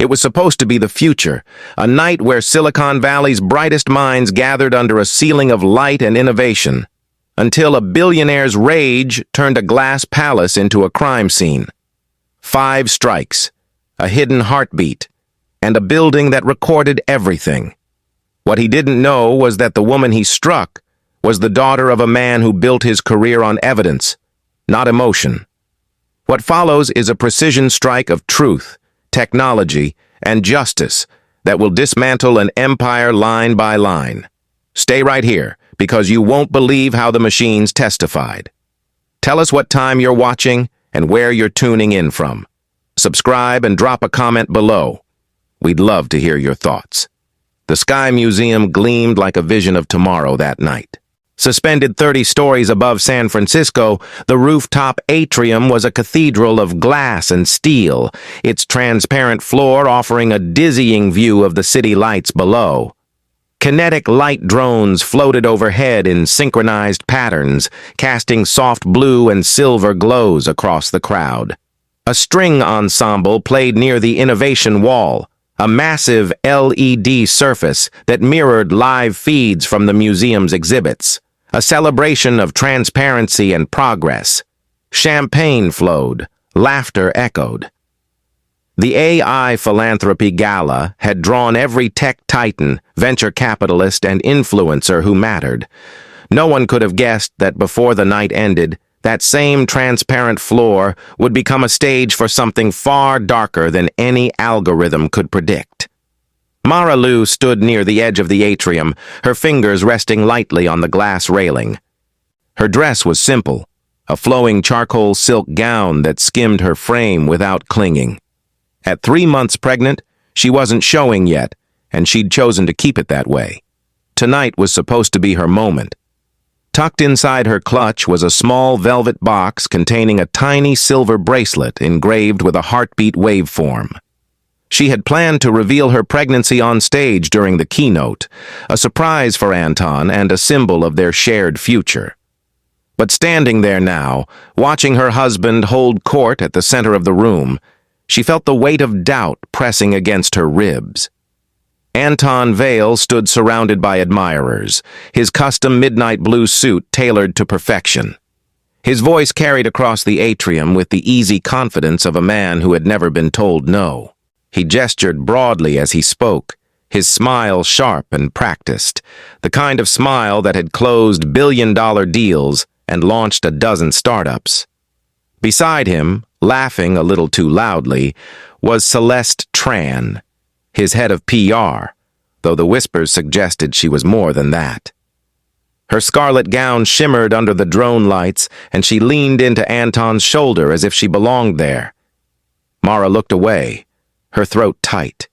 It was supposed to be the future, a night where Silicon Valley's brightest minds gathered under a ceiling of light and innovation, until a billionaire's rage turned a glass palace into a crime scene. 5 strikes, a hidden heartbeat, and a building that recorded everything. What he didn't know was that the woman he struck was the daughter of a man who built his career on evidence, not emotion. What follows is a precision strike of truth, technology, and justice that will dismantle an empire line by line. Stay right here, because you won't believe how the machines testified. Tell us what time you're watching and where you're tuning in from. Subscribe and drop a comment below. We'd love to hear your thoughts. The Sky Museum gleamed like a vision of tomorrow that night. Suspended 30 stories above San Francisco, the rooftop atrium was a cathedral of glass and steel, its transparent floor offering a dizzying view of the city lights below. Kinetic light drones floated overhead in synchronized patterns, casting soft blue and silver glows across the crowd. A string ensemble played near the innovation wall, a massive LED surface that mirrored live feeds from the museum's exhibits, a celebration of transparency and progress. Champagne flowed, laughter echoed. The AI Philanthropy Gala had drawn every tech titan, venture capitalist, and influencer who mattered. No one could have guessed that before the night ended, that same transparent floor would become a stage for something far darker than any algorithm could predict. Mara Lou stood near the edge of the atrium, her fingers resting lightly on the glass railing. Her dress was simple, a flowing charcoal silk gown that skimmed her frame without clinging. At 3 months pregnant, she wasn't showing yet, and she'd chosen to keep it that way. Tonight was supposed to be her moment. Tucked inside her clutch was a small velvet box containing a tiny silver bracelet engraved with a heartbeat waveform. She had planned to reveal her pregnancy on stage during the keynote, a surprise for Anton and a symbol of their shared future. But standing there now, watching her husband hold court at the center of the room, she felt the weight of doubt pressing against her ribs. Anton Vale stood surrounded by admirers, his custom midnight blue suit tailored to perfection. His voice carried across the atrium with the easy confidence of a man who had never been told no. He gestured broadly as he spoke, his smile sharp and practiced, the kind of smile that had closed billion-dollar deals and launched a dozen startups. Beside him, laughing a little too loudly, was Celeste Tran, his head of PR, though the whispers suggested she was more than that. Her scarlet gown shimmered under the drone lights, and she leaned into Anton's shoulder as if she belonged there. Mara looked away, her throat tight.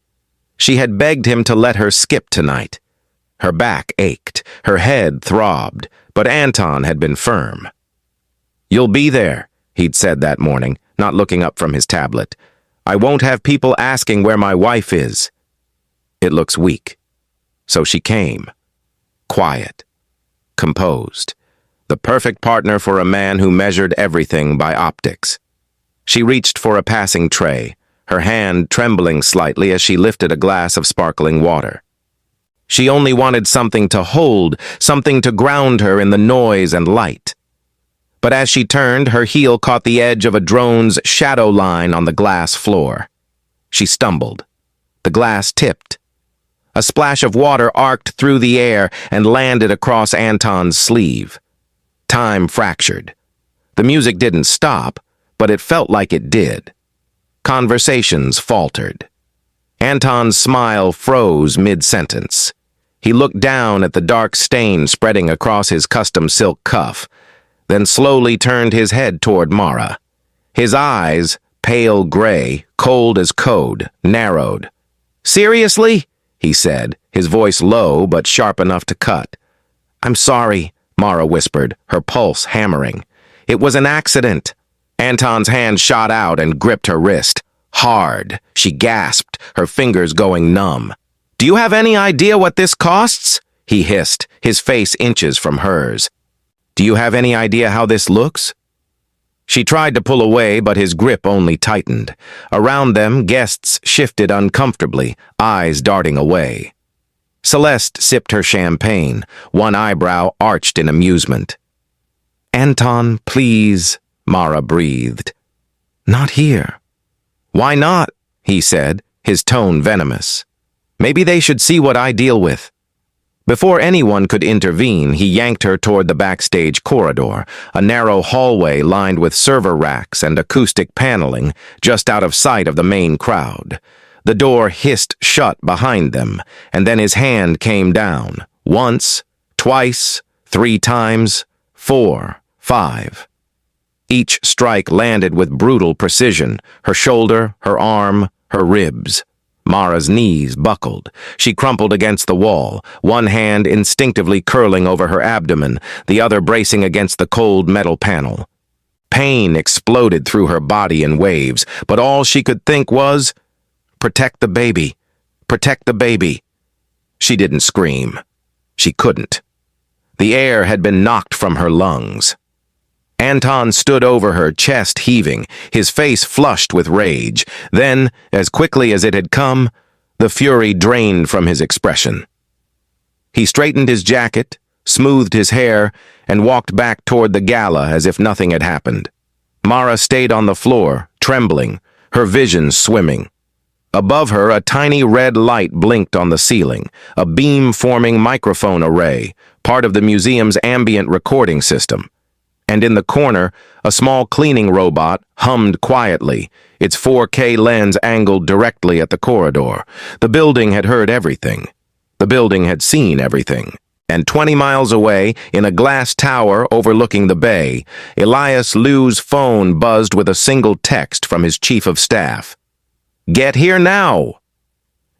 She had begged him to let her skip tonight. Her back ached, her head throbbed, but Anton had been firm. "You'll be there," he'd said that morning, not looking up from his tablet. "I won't have people asking where my wife is." It looks weak. So she came. Quiet. Composed. The perfect partner for a man who measured everything by optics. She reached for a passing tray, her hand trembling slightly as she lifted a glass of sparkling water. She only wanted something to hold, something to ground her in the noise and light. But as she turned, her heel caught the edge of a drone's shadow line on the glass floor. She stumbled. The glass tipped. A splash of water arced through the air and landed across Anton's sleeve. Time fractured. The music didn't stop, but it felt like it did. Conversations faltered. Anton's smile froze mid-sentence. He looked down at the dark stain spreading across his custom silk cuff, then slowly turned his head toward Mara. His eyes, pale gray, cold as code, narrowed. "Seriously?" he said, his voice low but sharp enough to cut. "I'm sorry," Mara whispered, her pulse hammering. "It was an accident." Anton's hand shot out and gripped her wrist. Hard. She gasped, her fingers going numb. "Do you have any idea what this costs?" he hissed, his face inches from hers. "Do you have any idea how this looks?" She tried to pull away, but his grip only tightened. Around them, guests shifted uncomfortably, eyes darting away. Celeste sipped her champagne, one eyebrow arched in amusement. "Anton, please," Mara breathed. "Not here." "Why not?" he said, his tone venomous. "Maybe they should see what I deal with." Before anyone could intervene, he yanked her toward the backstage corridor, a narrow hallway lined with server racks and acoustic paneling, just out of sight of the main crowd. The door hissed shut behind them, and then his hand came down. Once, twice, 3 times, 4, 5. Each strike landed with brutal precision, her shoulder, her arm, her ribs. Mara's knees buckled. She crumpled against the wall, one hand instinctively curling over her abdomen, the other bracing against the cold metal panel. Pain exploded through her body in waves, but all she could think was, "Protect the baby. Protect the baby." She didn't scream. She couldn't. The air had been knocked from her lungs. Anton stood over her, chest heaving, his face flushed with rage. Then, as quickly as it had come, the fury drained from his expression. He straightened his jacket, smoothed his hair, and walked back toward the gala as if nothing had happened. Mara stayed on the floor, trembling, her vision swimming. Above her, a tiny red light blinked on the ceiling, a beam-forming microphone array, part of the museum's ambient recording system. And in the corner, a small cleaning robot hummed quietly, its 4K lens angled directly at the corridor. The building had heard everything. The building had seen everything. And 20 miles away, in a glass tower overlooking the bay, Elias Liu's phone buzzed with a single text from his chief of staff. "Get here now!"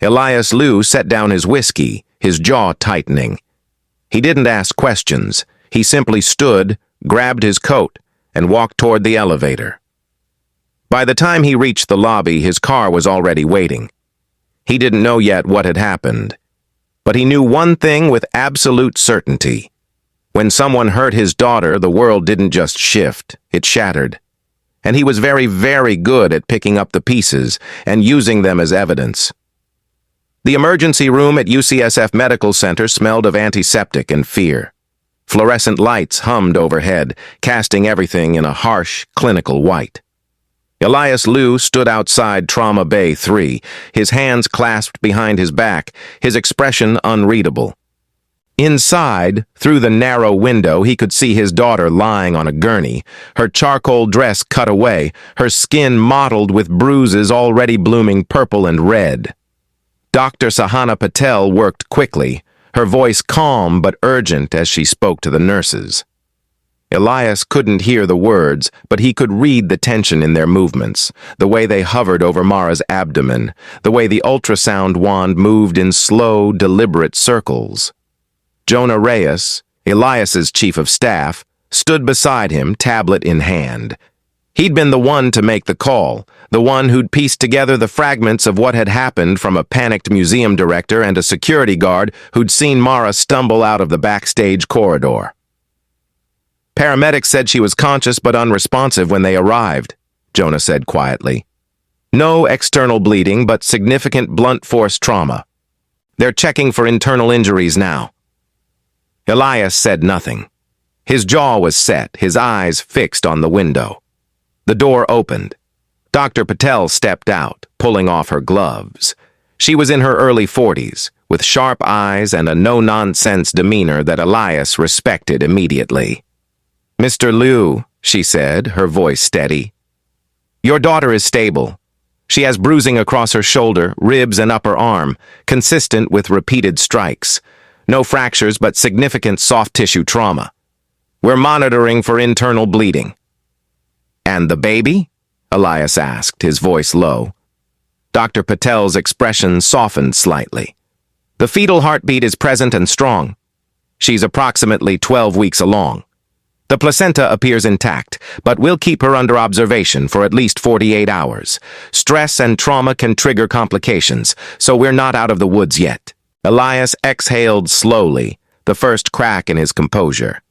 Elias Liu set down his whiskey, his jaw tightening. He didn't ask questions. He simply stood, grabbed his coat, and walked toward the elevator. By the time he reached the lobby, his car was already waiting. He didn't know yet what had happened, but he knew one thing with absolute certainty. When someone hurt his daughter, the world didn't just shift, it shattered. And he was very, very good at picking up the pieces and using them as evidence. The emergency room at UCSF Medical Center smelled of antiseptic and fear. Fluorescent lights hummed overhead, casting everything in a harsh, clinical white. Elias Liu stood outside Trauma Bay 3, his hands clasped behind his back, his expression unreadable. Inside, through the narrow window, he could see his daughter lying on a gurney, her charcoal dress cut away, her skin mottled with bruises already blooming purple and red. Dr. Sahana Patel worked quickly, her voice calm but urgent as she spoke to the nurses. Elias couldn't hear the words, but he could read the tension in their movements, the way they hovered over Mara's abdomen, the way the ultrasound wand moved in slow, deliberate circles. Jonah Reyes, Elias's chief of staff, stood beside him, tablet in hand. He'd been the one to make the call, the one who'd pieced together the fragments of what had happened from a panicked museum director and a security guard who'd seen Mara stumble out of the backstage corridor. "Paramedics said she was conscious but unresponsive when they arrived," Jonah said quietly. "No external bleeding, but significant blunt force trauma. They're checking for internal injuries now." Elias said nothing. His jaw was set, his eyes fixed on the window. The door opened. Dr. Patel stepped out, pulling off her gloves. She was in her early 40s, with sharp eyes and a no-nonsense demeanor that Elias respected immediately. "Mr. Liu," she said, her voice steady. "Your daughter is stable. She has bruising across her shoulder, ribs, and upper arm, consistent with repeated strikes. No fractures, but significant soft tissue trauma. We're monitoring for internal bleeding." "And the baby?" Elias asked, his voice low. Dr. Patel's expression softened slightly. "The fetal heartbeat is present and strong. She's approximately 12 weeks along. The placenta appears intact, but we'll keep her under observation for at least 48 hours. Stress and trauma can trigger complications, so we're not out of the woods yet." Elias exhaled slowly, the first crack in his composure.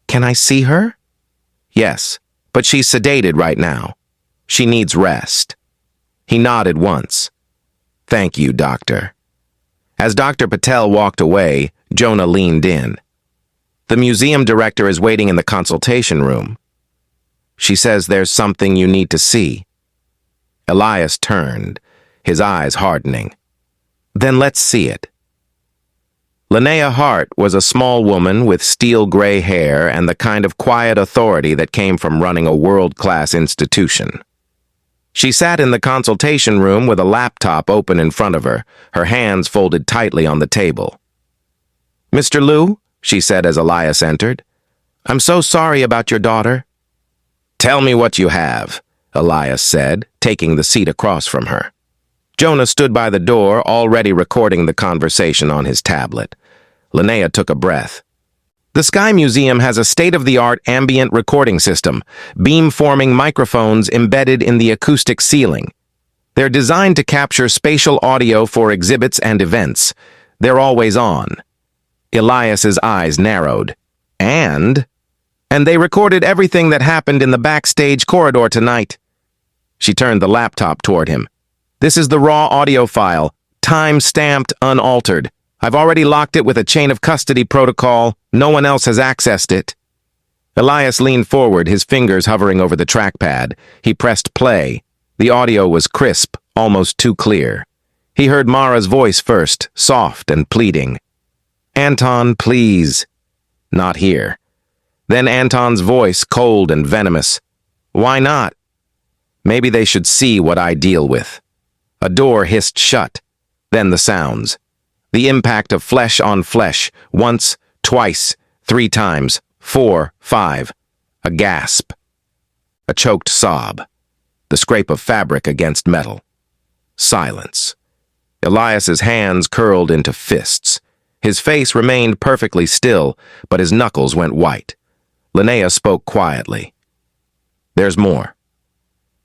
"Can I see her?" "Yes, But she's sedated right now. She needs rest. He nodded once. Thank you, doctor. As Dr. Patel walked away, Jonah leaned in. The museum director is waiting in the consultation room. She says there's something you need to see. Elias turned, his eyes hardening. Then let's see it. Linnea Hart was a small woman with steel-gray hair and the kind of quiet authority that came from running a world-class institution. She sat in the consultation room with a laptop open in front of her, her hands folded tightly on the table. "Mr. Liu," she said as Elias entered, "I'm so sorry about your daughter." "Tell me what you have," Elias said, taking the seat across from her. Jonah stood by the door, already recording the conversation on his tablet. Linnea took a breath. The Sky Museum has a state-of-the-art ambient recording system, beam-forming microphones embedded in the acoustic ceiling. They're designed to capture spatial audio for exhibits and events. They're always on. Elias's eyes narrowed. And they recorded everything that happened in the backstage corridor tonight. She turned the laptop toward him. "This is the raw audio file, time-stamped, unaltered. I've already locked it with a chain of custody protocol. No one else has accessed it." Elias leaned forward, his fingers hovering over the trackpad. He pressed play. The audio was crisp, almost too clear. He heard Mara's voice first, soft and pleading. "Anton, please." "Not here." Then Anton's voice, cold and venomous. "Why not?" "Maybe they should see what I deal with." A door hissed shut. Then the sounds. The impact of flesh on flesh, once, twice, 3 times, 4, 5. A gasp. A choked sob. The scrape of fabric against metal. Silence. Elias's hands curled into fists. His face remained perfectly still, but his knuckles went white. Linnea spoke quietly. "There's more.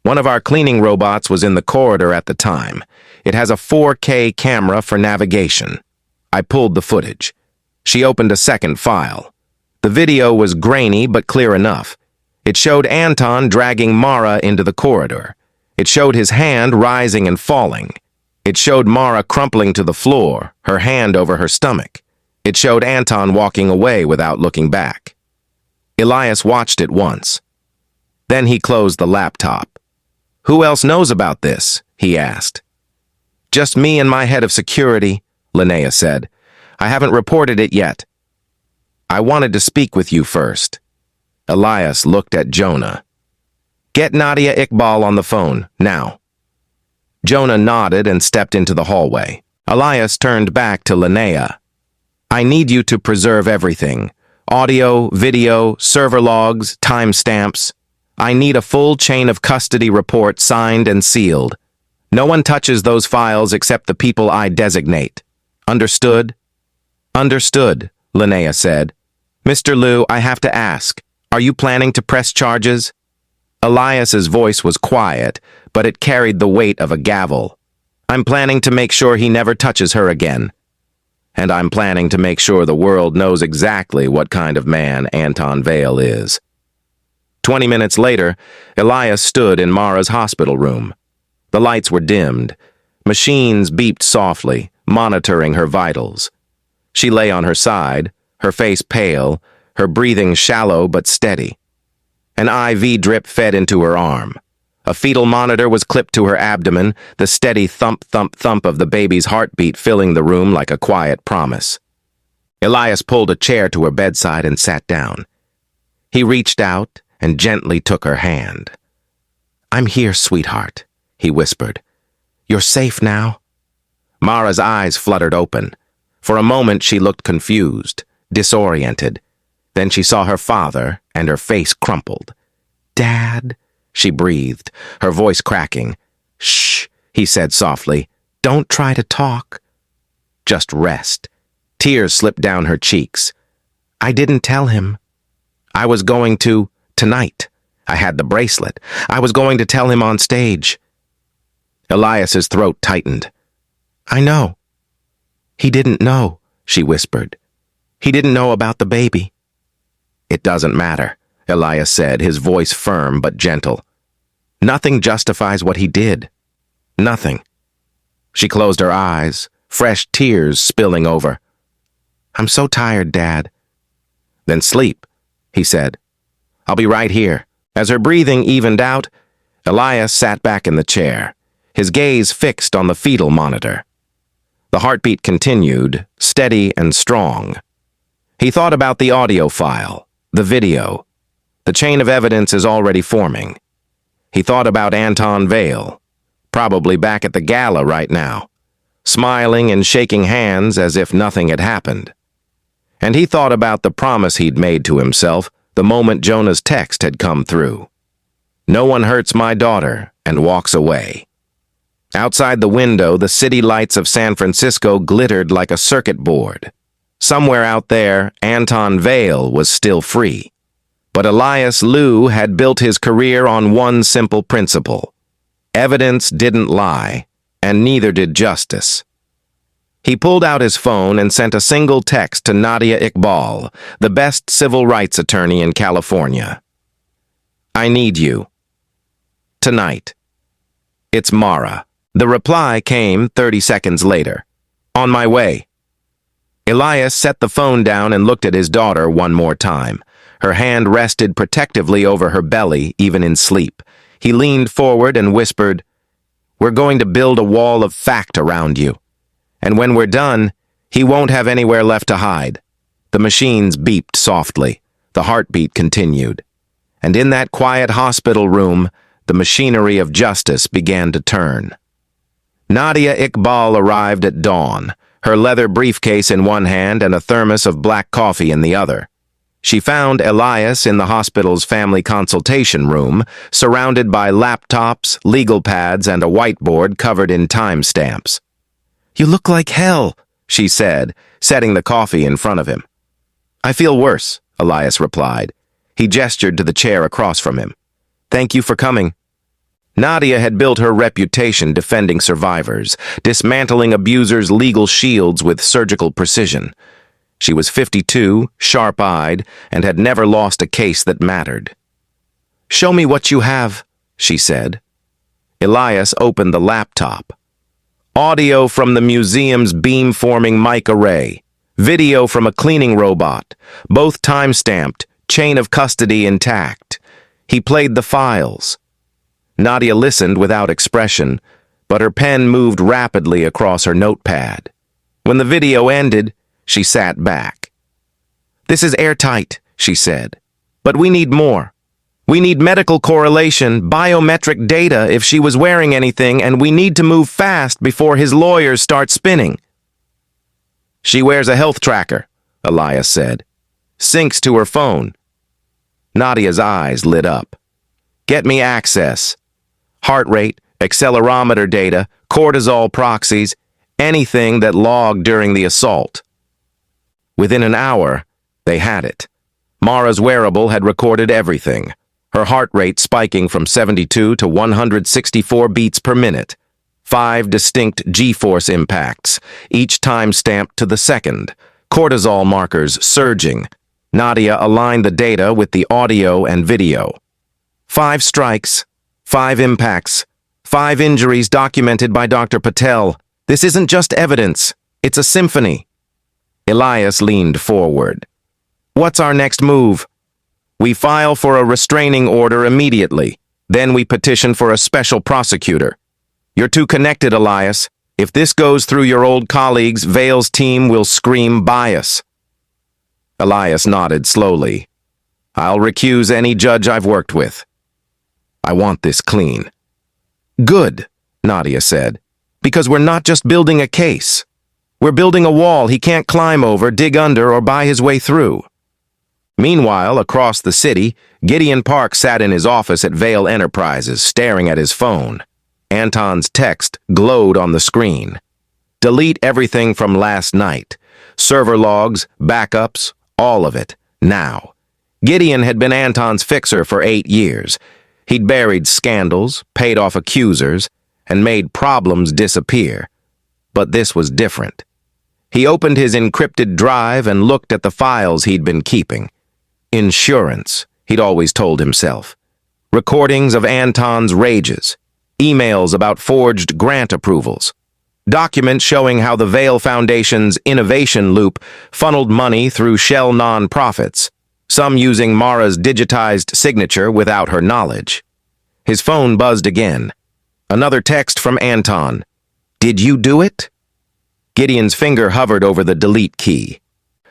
One of our cleaning robots was in the corridor at the time. It has a 4K camera for navigation. I pulled the footage. She opened a second file. The video was grainy but clear enough. It showed Anton dragging Mara into the corridor. It showed his hand rising and falling. It showed Mara crumpling to the floor, her hand over her stomach. It showed Anton walking away without looking back. Elias watched it once. Then he closed the laptop. "Who else knows about this?" he asked. "Just me and my head of security," Linnea said. "I haven't reported it yet." "I wanted to speak with you first." Elias looked at Jonah. "Get Nadia Iqbal on the phone, now." Jonah nodded and stepped into the hallway. Elias turned back to Linnea. "I need you to preserve everything. Audio, video, server logs, timestamps. I need a full chain of custody report signed and sealed. No one touches those files except the people I designate. Understood?" "Understood," Linnea said. "Mr. Liu, I have to ask, are you planning to press charges?" Elias's voice was quiet, but it carried the weight of a gavel. "I'm planning to make sure he never touches her again. And I'm planning to make sure the world knows exactly what kind of man Anton Vale is." 20 minutes later, Elias stood in Mara's hospital room. The lights were dimmed. Machines beeped softly, monitoring her vitals. She lay on her side, her face pale, her breathing shallow but steady. An IV drip fed into her arm. A fetal monitor was clipped to her abdomen, the steady thump, thump, thump of the baby's heartbeat filling the room like a quiet promise. Elias pulled a chair to her bedside and sat down. He reached out and gently took her hand. "I'm here, sweetheart," he whispered. "You're safe now?" Mara's eyes fluttered open. For a moment she looked confused, disoriented. Then she saw her father, and her face crumpled. "Dad," she breathed, her voice cracking. "Shh," he said softly. "Don't try to talk. Just rest." Tears slipped down her cheeks. "I didn't tell him. I was going to, tonight. I had the bracelet. I was going to tell him on stage." Elias's throat tightened. "I know." "He didn't know," she whispered. "He didn't know about the baby." "It doesn't matter. Elias said, his voice firm but gentle. Nothing justifies what he did. Nothing. She closed her eyes, fresh tears spilling over. I'm so tired, Dad. Then sleep, he said. I'll be right here. As her breathing evened out, Elias sat back in the chair, his gaze fixed on the fetal monitor. The heartbeat continued, steady and strong. He thought about the audio file, the video. The chain of evidence is already forming. He thought about Anton Vale, probably back at the gala right now, smiling and shaking hands as if nothing had happened. And he thought about the promise he'd made to himself the moment Jonah's text had come through. No one hurts my daughter, and walks away. Outside the window, the city lights of San Francisco glittered like a circuit board. Somewhere out there, Anton Vale was still free. But Elias Liu had built his career on one simple principle. Evidence didn't lie, and neither did justice. He pulled out his phone and sent a single text to Nadia Iqbal, the best civil rights attorney in California. I need you. Tonight. It's Mara. The reply came 30 seconds later. On my way. Elias set the phone down and looked at his daughter one more time. Her hand rested protectively over her belly, even in sleep. He leaned forward and whispered, We're going to build a wall of fact around you. And when we're done, he won't have anywhere left to hide. The machines beeped softly. The heartbeat continued. And in that quiet hospital room, the machinery of justice began to turn. Nadia Iqbal arrived at dawn, her leather briefcase in one hand and a thermos of black coffee in the other. She found Elias in the hospital's family consultation room, surrounded by laptops, legal pads, and a whiteboard covered in timestamps. You look like hell, she said, setting the coffee in front of him. I feel worse, Elias replied. He gestured to the chair across from him. Thank you for coming. Nadia had built her reputation defending survivors, dismantling abusers' legal shields with surgical precision. She was 52, sharp-eyed, and had never lost a case that mattered. Show me what you have, she said. Elias opened the laptop. Audio from the museum's beam-forming mic array. Video from a cleaning robot. Both time-stamped, chain of custody intact. He played the files. Nadia listened without expression, but her pen moved rapidly across her notepad. When the video ended, she sat back. This is airtight, she said. But we need more. We need medical correlation, biometric data if she was wearing anything, and we need to move fast before his lawyers start spinning. She wears a health tracker, Elias said. Syncs to her phone. Nadia's eyes lit up. Get me access. Heart rate, accelerometer data, cortisol proxies, anything that logged during the assault. Within an hour, they had it. Mara's wearable had recorded everything, her heart rate spiking from 72 to 164 beats per minute. 5 distinct G-force impacts, each time stamped to the second. Cortisol markers surging. Nadia aligned the data with the audio and video. 5 strikes, 5 impacts, 5 injuries documented by Dr. Patel. This isn't just evidence, it's a symphony. Elias leaned forward. What's our next move? We file for a restraining order immediately. Then we petition for a special prosecutor. You're too connected, Elias. If this goes through your old colleagues, Vale's team will scream bias. Elias nodded slowly. I'll recuse any judge I've worked with. I want this clean. Good, Nadia said, because we're not just building a case. We're building a wall he can't climb over, dig under, or buy his way through. Meanwhile, across the city, Gideon Park sat in his office at Vale Enterprises, staring at his phone. Anton's text glowed on the screen. Delete everything from last night. Server logs, backups, all of it, now. Gideon had been Anton's fixer for 8 years. He'd buried scandals, paid off accusers, and made problems disappear. But this was different. He opened his encrypted drive and looked at the files he'd been keeping. Insurance, he'd always told himself. Recordings of Anton's rages, emails about forged grant approvals, documents showing how the Vail Foundation's innovation loop funneled money through shell non-profits, some using Mara's digitized signature without her knowledge. His phone buzzed again. Another text from Anton. "Did you do it?" Gideon's finger hovered over the delete key.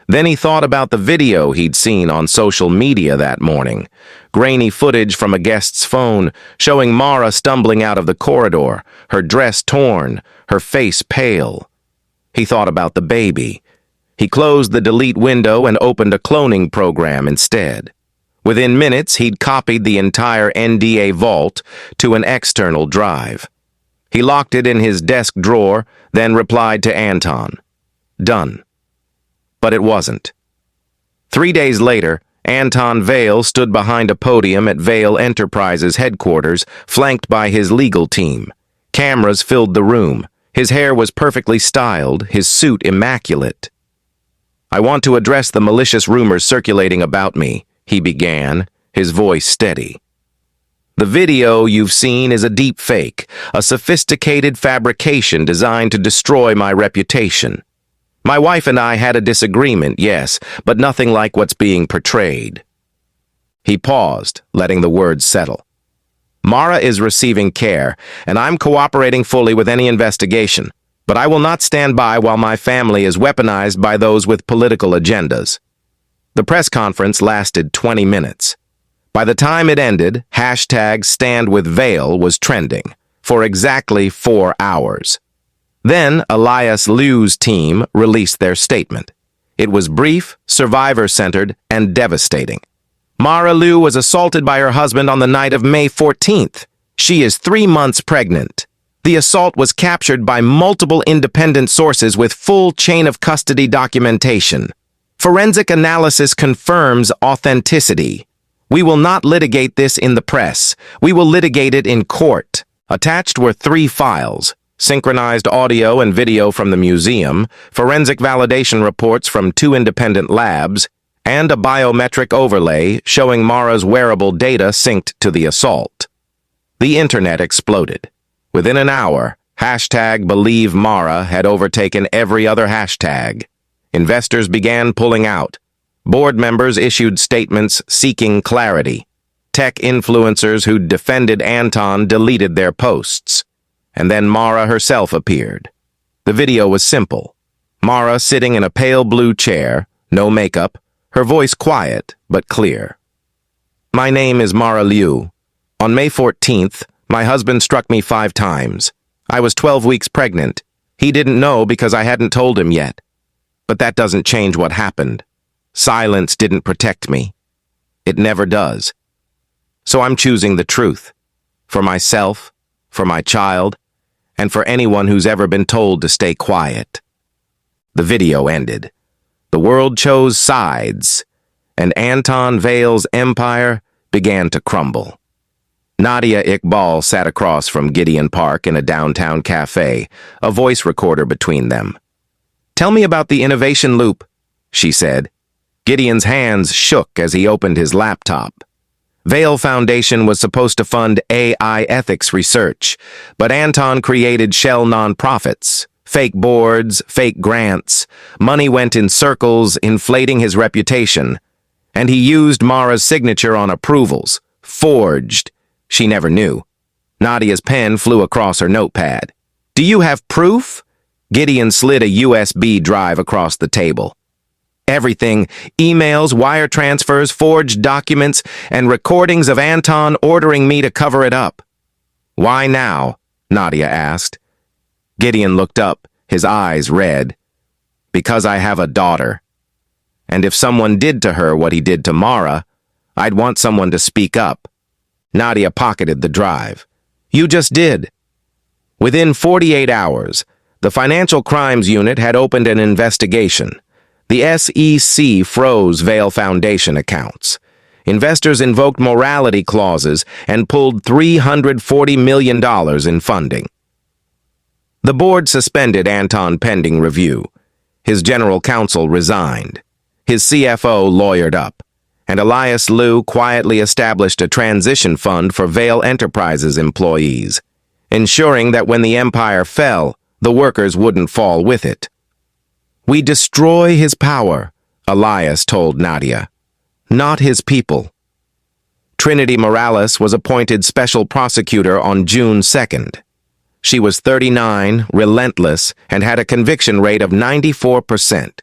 Then he thought about the video he'd seen on social media that morning, grainy footage from a guest's phone showing Mara stumbling out of the corridor, her dress torn, her face pale. He thought about the baby. He closed the delete window and opened a cloning program instead. Within minutes, he'd copied the entire NDA vault to an external drive. He locked it in his desk drawer, then replied to Anton. Done. But it wasn't. 3 days later, Anton Vail stood behind a podium at Vail Enterprises headquarters, flanked by his legal team. Cameras filled the room. His hair was perfectly styled, his suit immaculate. "I want to address the malicious rumors circulating about me," he began, his voice steady. "The video you've seen is a deep fake, a sophisticated fabrication designed to destroy my reputation. My wife and I had a disagreement, yes, but nothing like what's being portrayed." He paused, letting the words settle. "Mara is receiving care, and I'm cooperating fully with any investigation, but I will not stand by while my family is weaponized by those with political agendas." The press conference lasted 20 minutes. By the time it ended, #StandWithVail was trending for exactly 4 hours. Then Elias Liu's team released their statement. It was brief, survivor-centered, and devastating. Mara Liu was assaulted by her husband on the night of May 14th. She is 3 months pregnant. The assault was captured by multiple independent sources with full chain of custody documentation. Forensic analysis confirms authenticity. We will not litigate this in the press. We will litigate it in court. Attached were 3 files. Synchronized audio and video from the museum, forensic validation reports from 2 independent labs, and a biometric overlay showing Mara's wearable data synced to the assault. The internet exploded. Within an hour, #BelieveMara had overtaken every other hashtag. Investors began pulling out. Board members issued statements seeking clarity. Tech influencers who'd defended Anton deleted their posts. And then Mara herself appeared. The video was simple. Mara sitting in a pale blue chair, no makeup, her voice quiet but clear. "My name is Mara Liu. On May 14th, my husband struck me 5 times. I was 12 weeks pregnant. He didn't know because I hadn't told him yet. But that doesn't change what happened. Silence didn't protect me. It never does. So I'm choosing the truth. For myself, for my child, and for anyone who's ever been told to stay quiet." The video ended. The world chose sides, and Anton Vail's empire began to crumble. Nadia Iqbal sat across from Gideon Park in a downtown cafe, a voice recorder between them. "Tell me about the innovation loop," she said. Gideon's hands shook as he opened his laptop. Vail Foundation was supposed to fund AI ethics research, but Anton created shell nonprofits, fake boards, fake grants. Money went in circles, inflating his reputation. And he used Mara's signature on approvals, forged. She never knew. Nadia's pen flew across her notepad. "Do you have proof?" Gideon slid a USB drive across the table. "Everything, emails, wire transfers, forged documents, and recordings of Anton ordering me to cover it up." "Why now?" Nadia asked. Gideon looked up, his eyes red. "Because I have a daughter. And if someone did to her what he did to Mara, I'd want someone to speak up." Nadia pocketed the drive. "You just did." Within 48 hours, the Financial Crimes Unit had opened an investigation. The SEC froze Vail Foundation accounts. Investors invoked morality clauses and pulled $340 million in funding. The board suspended Anton pending review. His general counsel resigned. His CFO lawyered up. and Elias Liu quietly established a transition fund for Vale Enterprises employees, ensuring that when the empire fell, the workers wouldn't fall with it. "We destroy his power," Elias told Nadia, "not his people." Trinity Morales was appointed special prosecutor on June 2nd. She was 39, relentless, and had a conviction rate of 94%.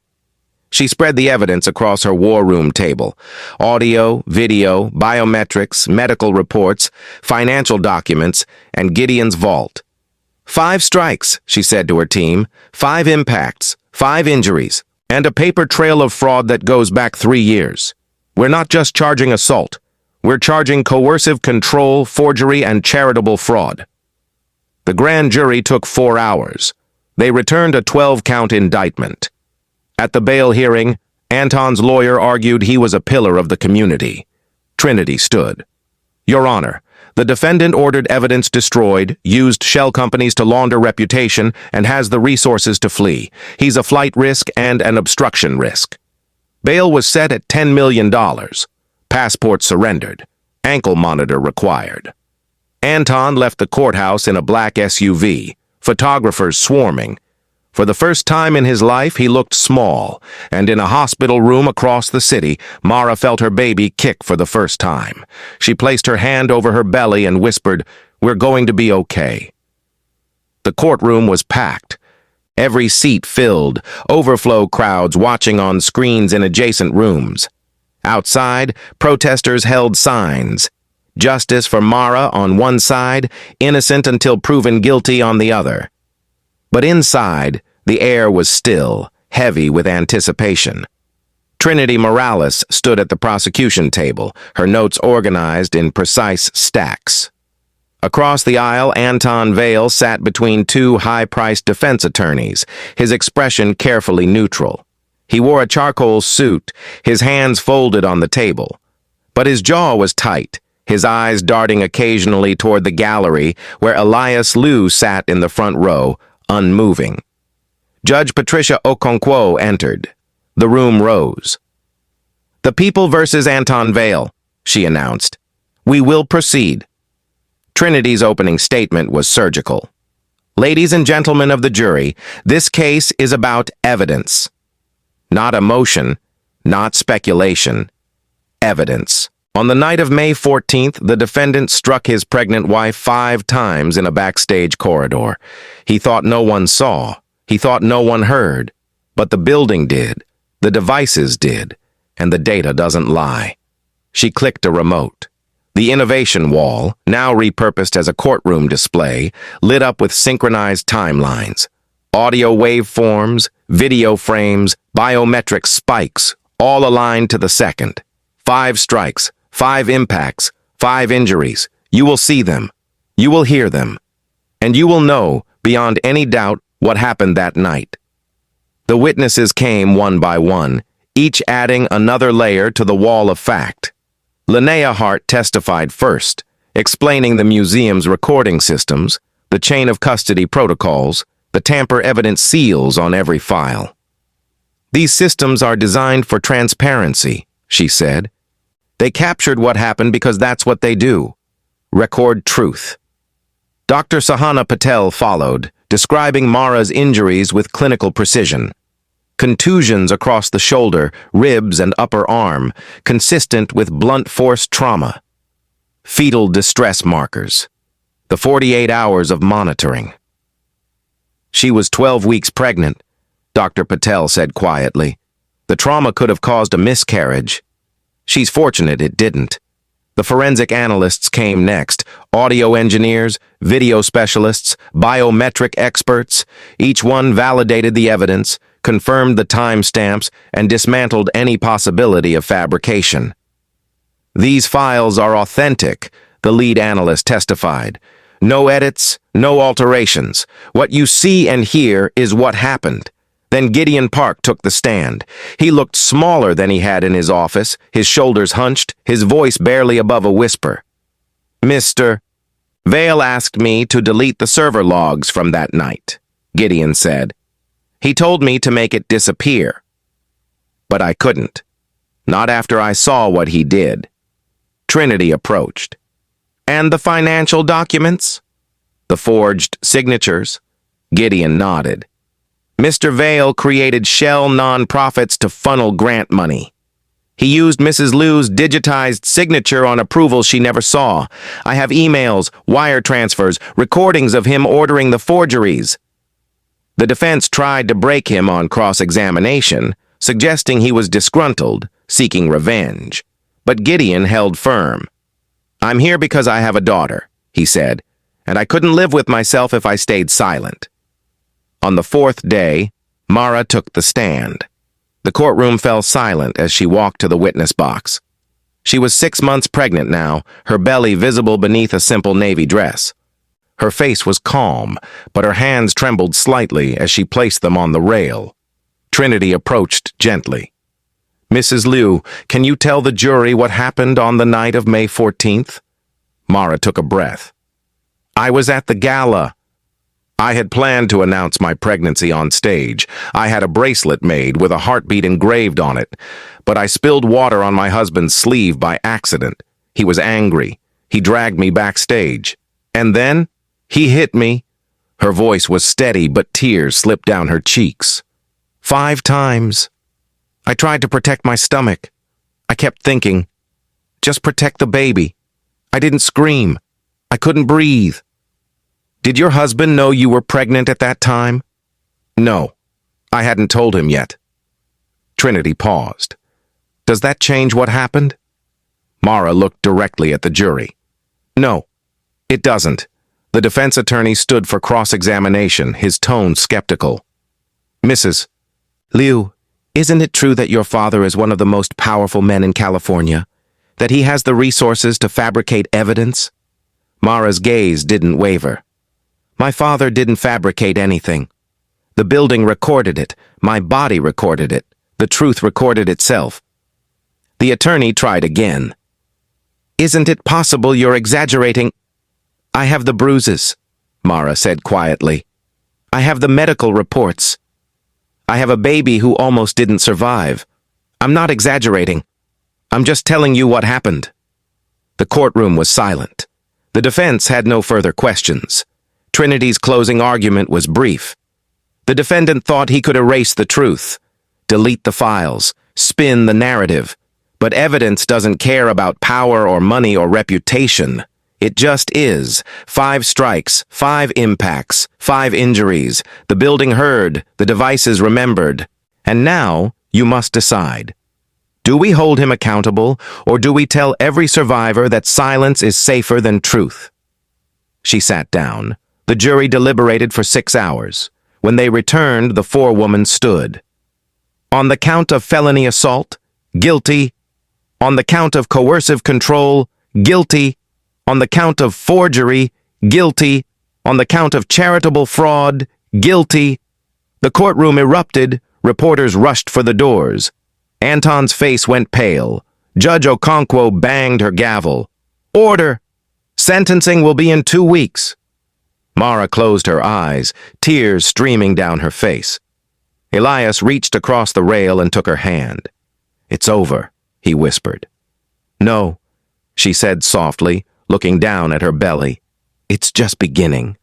She spread the evidence across her war room table: audio, video, biometrics, medical reports, financial documents, and Gideon's vault. 5 strikes, she said to her team, 5 impacts, 5 injuries, and a paper trail of fraud that goes back 3 years. We're not just charging assault. We're charging coercive control, forgery, and charitable fraud. The grand jury took 4 hours. They returned a 12-count indictment. At the bail hearing, Anton's lawyer argued he was a pillar of the community. Trinity stood. "Your Honor, the defendant ordered evidence destroyed, used shell companies to launder reputation, and has the resources to flee. He's a flight risk and an obstruction risk." Bail was set at $10 million. Passport surrendered. Ankle monitor required. Anton left the courthouse in a black SUV, photographers swarming. For the first time in his life, he looked small, and in a hospital room across the city, Mara felt her baby kick for the first time. She placed her hand over her belly and whispered, "We're going to be okay." The courtroom was packed. Every seat filled, overflow crowds watching on screens in adjacent rooms. Outside, protesters held signs: "Justice for Mara" on one side, "Innocent until proven guilty" on the other. But inside, the air was still, heavy with anticipation. Trinity Morales stood at the prosecution table, her notes organized in precise stacks. Across the aisle, Anton Vale sat between 2 high-priced defense attorneys, his expression carefully neutral. He wore a charcoal suit, his hands folded on the table. But his jaw was tight, his eyes darting occasionally toward the gallery where Elias Liu sat in the front row, unmoving. Judge Patricia Okonkwo entered. The room rose. "The people versus Anton Vale," she announced. "We will proceed." Trinity's opening statement was surgical. "Ladies and gentlemen of the jury, this case is about evidence. Not emotion, not speculation. Evidence. On the night of May 14th, the defendant struck his pregnant wife 5 times in a backstage corridor. He thought no one saw. He thought no one heard. But the building did. The devices did. And the data doesn't lie." She clicked a remote. The innovation wall, now repurposed as a courtroom display, lit up with synchronized timelines. Audio waveforms, video frames, biometric spikes, all aligned to the second. 5 strikes, 5 impacts, 5 injuries. You will see them. You will hear them. And you will know, beyond any doubt, what happened that night. The witnesses came one by one, each adding another layer to the wall of fact. Linnea Hart testified first, explaining the museum's recording systems, the chain of custody protocols, the tamper-evident seals on every file. "These systems are designed for transparency," she said. "They captured what happened because that's what they do. Record truth." Dr. Sahana Patel followed, describing Mara's injuries with clinical precision. Contusions across the shoulder, ribs, and upper arm, consistent with blunt force trauma. Fetal distress markers. The 48 hours of monitoring. "She was 12 weeks pregnant," Dr. Patel said quietly. "The trauma could have caused a miscarriage. She's fortunate it didn't." The forensic analysts came next, audio engineers, video specialists, biometric experts. Each one validated the evidence, confirmed the timestamps, and dismantled any possibility of fabrication. "These files are authentic," the lead analyst testified. "No edits, no alterations. What you see and hear is what happened." Then Gideon Park took the stand. He looked smaller than he had in his office, his shoulders hunched, his voice barely above a whisper. "Mr. Vale asked me to delete the server logs from that night," Gideon said. "He told me to make it disappear. But I couldn't." Not after I saw what he did. Trinity approached. And the financial documents? The forged signatures? Gideon nodded. Mr. Vale created shell non-profits to funnel grant money. He used Mrs. Liu's digitized signature on approval she never saw. I have emails, wire transfers, recordings of him ordering the forgeries. The defense tried to break him on cross-examination, suggesting he was disgruntled, seeking revenge. But Gideon held firm. I'm here because I have a daughter, he said, and I couldn't live with myself if I stayed silent. On the fourth day, Mara took the stand. The courtroom fell silent as she walked to the witness box. She was 6 months pregnant now, her belly visible beneath a simple navy dress. Her face was calm, but her hands trembled slightly as she placed them on the rail. Trinity approached gently. Mrs. Liu, can you tell the jury what happened on the night of May 14th? Mara took a breath. I was at the gala. I had planned to announce my pregnancy on stage. I had a bracelet made with a heartbeat engraved on it, but I spilled water on my husband's sleeve by accident. He was angry. He dragged me backstage. And then he hit me. Her voice was steady, but tears slipped down her cheeks. 5 times. I tried to protect my stomach. I kept thinking, just protect the baby. I didn't scream. I couldn't breathe. Did your husband know you were pregnant at that time? No, I hadn't told him yet. Trinity paused. Does that change what happened? Mara looked directly at the jury. No, it doesn't. The defense attorney stood for cross-examination, his tone skeptical. Mrs. Liu, isn't it true that your father is one of the most powerful men in California? That he has the resources to fabricate evidence? Mara's gaze didn't waver. My father didn't fabricate anything. The building recorded it. My body recorded it. The truth recorded itself. The attorney tried again. Isn't it possible you're exaggerating? I have the bruises, Mara said quietly. I have the medical reports. I have a baby who almost didn't survive. I'm not exaggerating. I'm just telling you what happened. The courtroom was silent. The defense had no further questions. Trinity's closing argument was brief. The defendant thought he could erase the truth, delete the files, spin the narrative. But evidence doesn't care about power or money or reputation. It just is. 5 strikes, 5 impacts, 5 injuries. The building heard, the devices remembered. And now you must decide. Do we hold him accountable, or do we tell every survivor that silence is safer than truth? She sat down. The jury deliberated for 6 hours. When they returned, the forewoman stood. On the count of felony assault, guilty. On the count of coercive control, guilty. On the count of forgery, guilty. On the count of charitable fraud, guilty. The courtroom erupted. Reporters rushed for the doors. Anton's face went pale. Judge Okonkwo banged her gavel. Order! Sentencing will be in 2 weeks. Mara closed her eyes, tears streaming down her face. Elias reached across the rail and took her hand. It's over, he whispered. No, she said softly, looking down at her belly. It's just beginning.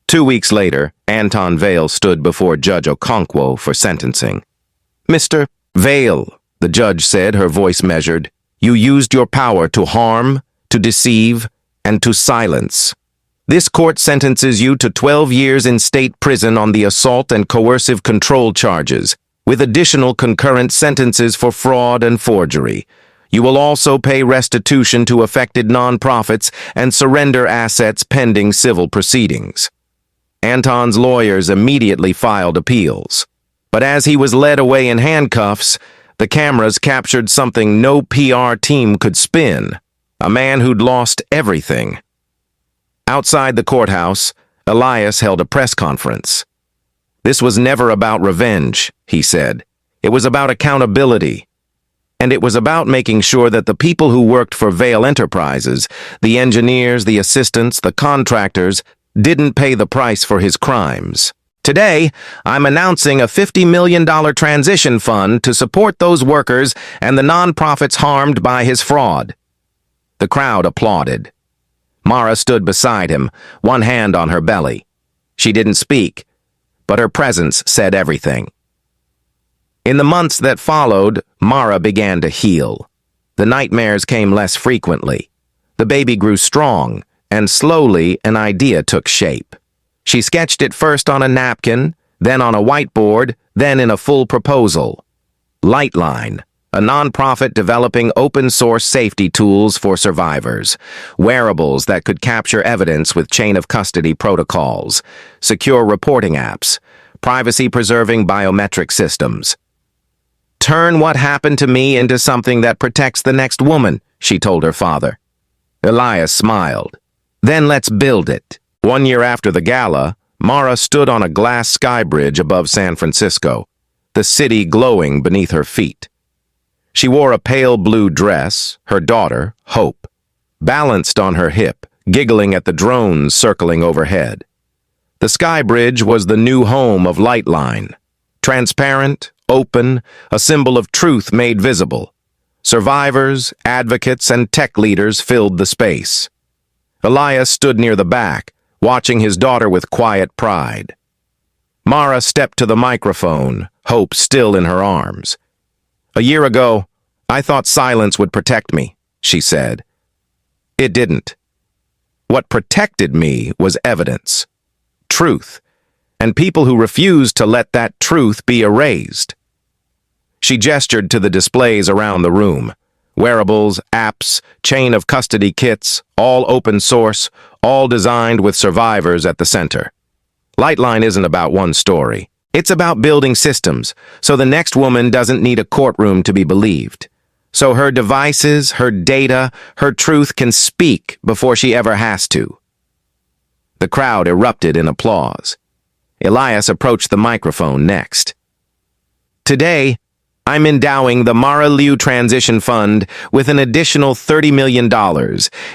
2 weeks later, Anton Vale stood before Judge Okonkwo for sentencing. Mr. Vale, the judge said, her voice measured, you used your power to harm, to deceive, and to silence. This court sentences you to 12 years in state prison on the assault and coercive control charges, with additional concurrent sentences for fraud and forgery. You will also pay restitution to affected nonprofits and surrender assets pending civil proceedings. Anton's lawyers immediately filed appeals. But as he was led away in handcuffs, the cameras captured something no PR team could spin. A man who'd lost everything. Outside the courthouse, Elias held a press conference. This was never about revenge, he said. It was about accountability. And it was about making sure that the people who worked for Vale Enterprises, the engineers, the assistants, the contractors, didn't pay the price for his crimes. Today, I'm announcing a $50 million transition fund to support those workers and the nonprofits harmed by his fraud." The crowd applauded. Mara stood beside him, one hand on her belly. She didn't speak, but her presence said everything. In the months that followed, Mara began to heal. The nightmares came less frequently. The baby grew strong, and slowly an idea took shape. She sketched it first on a napkin, then on a whiteboard, then in a full proposal. Lightline, a nonprofit developing open-source safety tools for survivors, wearables that could capture evidence with chain-of-custody protocols, secure reporting apps, privacy-preserving biometric systems. "Turn what happened to me into something that protects the next woman," she told her father. Elias smiled. "Then let's build it." 1 year after the gala, Mara stood on a glass sky bridge above San Francisco, the city glowing beneath her feet. She wore a pale blue dress, her daughter, Hope, balanced on her hip, giggling at the drones circling overhead. The sky bridge was the new home of Lightline. Transparent, open, a symbol of truth made visible. Survivors, advocates, and tech leaders filled the space. Elias stood near the back, watching his daughter with quiet pride. Mara stepped to the microphone, Hope still in her arms. "A year ago, I thought silence would protect me," she said. It didn't. What protected me was evidence, truth, and people who refused to let that truth be erased. She gestured to the displays around the room. Wearables, apps, chain-of-custody kits, all open source, all designed with survivors at the center. Lightline isn't about one story. It's about building systems, so the next woman doesn't need a courtroom to be believed. So her devices, her data, her truth can speak before she ever has to. The crowd erupted in applause. Elias approached the microphone next. "Today, I'm endowing the Mara Liu Transition Fund with an additional $30 million,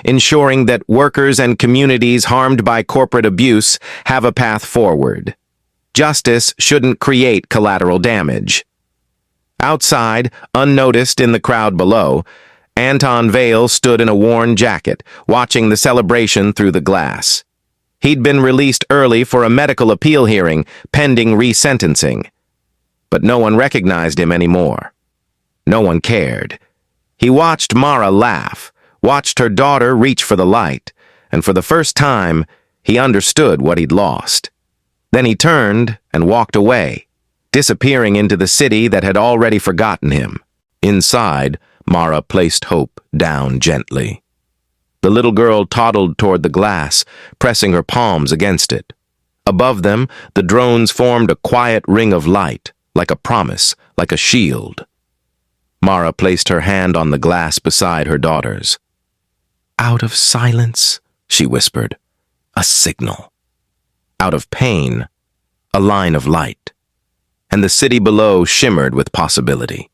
ensuring that workers and communities harmed by corporate abuse have a path forward. Justice shouldn't create collateral damage." Outside, unnoticed in the crowd below, Anton Vale stood in a worn jacket, watching the celebration through the glass. He'd been released early for a medical appeal hearing, pending resentencing. But no one recognized him anymore. No one cared. He watched Mara laugh, watched her daughter reach for the light, and for the first time, he understood what he'd lost. Then he turned and walked away, disappearing into the city that had already forgotten him. Inside, Mara placed Hope down gently. The little girl toddled toward the glass, pressing her palms against it. Above them, the drones formed a quiet ring of light, like a promise, like a shield. Mara placed her hand on the glass beside her daughter's. "Out of silence," she whispered, "a signal. Out of pain, a line of light." And the city below shimmered with possibility.